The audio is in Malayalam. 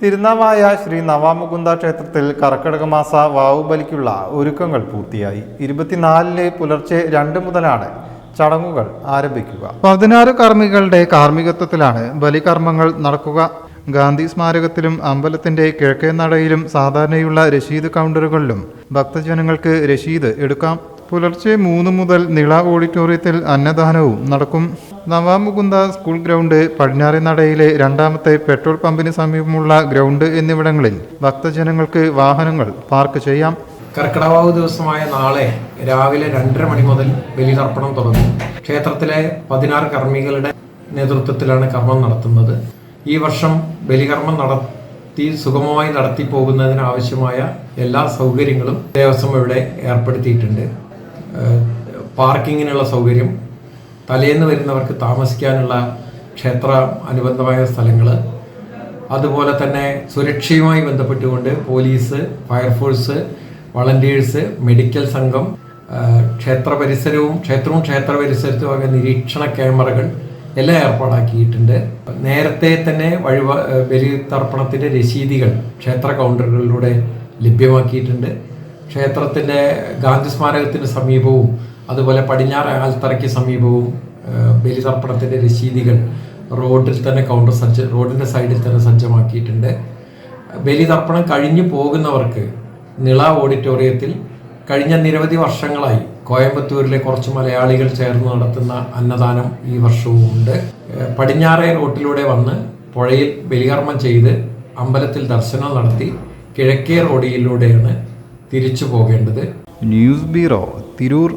തിരുനാവായ ശ്രീ നവാമുകുന്ദ ക്ഷേത്രത്തിൽ കർക്കിടക മാസ വാവുബലിക്കുള്ള ഒരുക്കങ്ങൾ പൂർത്തിയായി. 24-ന് പുലർച്ചെ 2 മുതലാണ് ചടങ്ങുകൾ ആരംഭിക്കുക. 16 കർമ്മികളുടെ കാർമ്മികത്വത്തിലാണ് ബലികർമ്മങ്ങൾ നടക്കുക. ഗാന്ധി സ്മാരകത്തിലും അമ്പലത്തിന്റെ കിഴക്കേ നടയിലും സാധാരണയുള്ള രശീദ് കൗണ്ടറുകളിലും ഭക്തജനങ്ങൾക്ക് രശീദ് എടുക്കാം. പുലർച്ചെ 3 മുതൽ നിള ഓഡിറ്റോറിയത്തിൽ അന്നദാനവും നടക്കും. നവാമുകുന്ദ സ്കൂൾ ഗ്രൗണ്ട്, പടിഞ്ഞാറേ നടയിലെ 2ാമത്തെ പെട്രോൾ പമ്പിന് സമീപമുള്ള ഗ്രൗണ്ട് എന്നിവിടങ്ങളിൽ ഭക്തജനങ്ങൾക്ക് വാഹനങ്ങൾ പാർക്ക് ചെയ്യാം. കർക്കിടവാവ് ദിവസമായ നാളെ രാവിലെ 2:30 മണി മുതൽ ബലിതർപ്പണം തുടങ്ങും. ക്ഷേത്രത്തിലെ 16 കർമ്മികളുടെ നേതൃത്വത്തിലാണ് കർമ്മം നടത്തുന്നത്. ഈ വർഷം ബലികർമ്മം സുഗമമായി നടത്തി പോകുന്നതിന് ആവശ്യമായ എല്ലാ സൗകര്യങ്ങളും ദേവസ്വം ഇവിടെ ഏർപ്പെടുത്തിയിട്ടുണ്ട്. പാർക്കിങ്ങിനുള്ള സൗകര്യം, തലേന്ന് വരുന്നവർക്ക് താമസിക്കാനുള്ള ക്ഷേത്ര അനുബന്ധമായ സ്ഥലങ്ങൾ, അതുപോലെ തന്നെ സുരക്ഷയുമായി ബന്ധപ്പെട്ടുകൊണ്ട് പോലീസ്, ഫയർഫോഴ്സ്, വളണ്ടിയേഴ്സ്, മെഡിക്കൽ സംഘം, ക്ഷേത്രവും ക്ഷേത്ര പരിസരത്തും നിരീക്ഷണ ക്യാമറകൾ എല്ലാം ഏർപ്പാടാക്കിയിട്ടുണ്ട്. നേരത്തെ തന്നെ ബലിതർപ്പണത്തിൻ്റെ രശീതികൾ ക്ഷേത്ര കൗണ്ടറുകളിലൂടെ ലഭ്യമാക്കിയിട്ടുണ്ട്. ക്ഷേത്രത്തിൻ്റെ ഗാന്ധി സ്മാരകത്തിന് സമീപവും അതുപോലെ പടിഞ്ഞാറ് ആൽത്തറയ്ക്ക് സമീപവും ബലിതർപ്പണത്തിൻ്റെ രശീതികൾ റോഡിൻ്റെ സൈഡിൽ തന്നെ സജ്ജമാക്കിയിട്ടുണ്ട്. ബലിതർപ്പണം കഴിഞ്ഞു പോകുന്നവർക്ക് നിള ഓഡിറ്റോറിയത്തിൽ കഴിഞ്ഞ നിരവധി വർഷങ്ങളായി കോയമ്പത്തൂരിലെ കുറച്ച് മലയാളികൾ ചേർന്ന് നടത്തുന്ന അന്നദാനം ഈ വർഷവും ഉണ്ട്. പടിഞ്ഞാറേ റോട്ടിലൂടെ വന്ന് പുഴയിൽ ബലികർമ്മം ചെയ്ത് അമ്പലത്തിൽ ദർശനം നടത്തി കിഴക്കേ റോഡിലൂടെയാണ് തിരിച്ചു പോകേണ്ടത്. News bureau, Tirur.